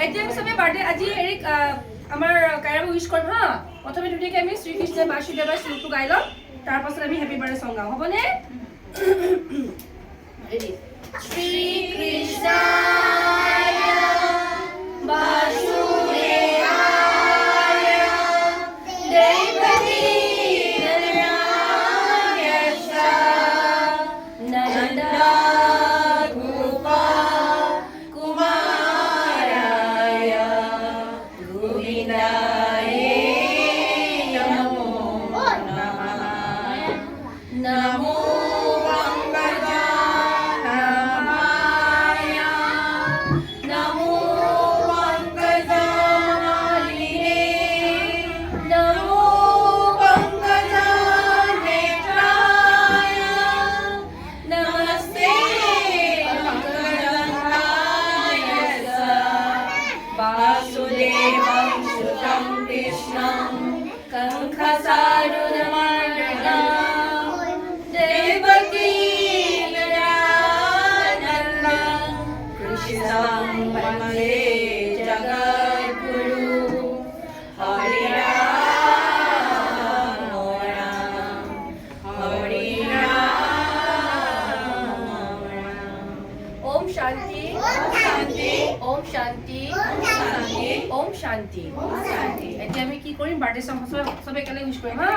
এতিয়া আমি সবে বাৰ্থডে আজি হেৰিক আমাৰ কাইৰাক উইশ কৰিম হা প্ৰথমে ধুনীয়াকৈ আমি শ্ৰীকৃষ্ণ বাসুদেৱৰ শ্লোকটো গাই ল'ম তাৰপাছত আমি হেপী বাৰ্থডে সং গাম হ'বনে ৰেডি শ্ৰীকৃষ্ণায় বাসুদেৱায় Devaki Namo Pankajanaaya Namo Pankajanaline Namo Pankajanetraya Namaste Pankajanaaya Vasudevam Sutam Krishnam Kankhasarunamardanam Devaki Narayananda Krishnam Vande Jagadguru Hari Ram Ram Hari Ram Om Shanti Om Shanti Om Shanti Om Shanti Om Shanti Om Shanti এতিয়া আমি কি কৰিম birthday song সবে একেলগে wish কৰিম হা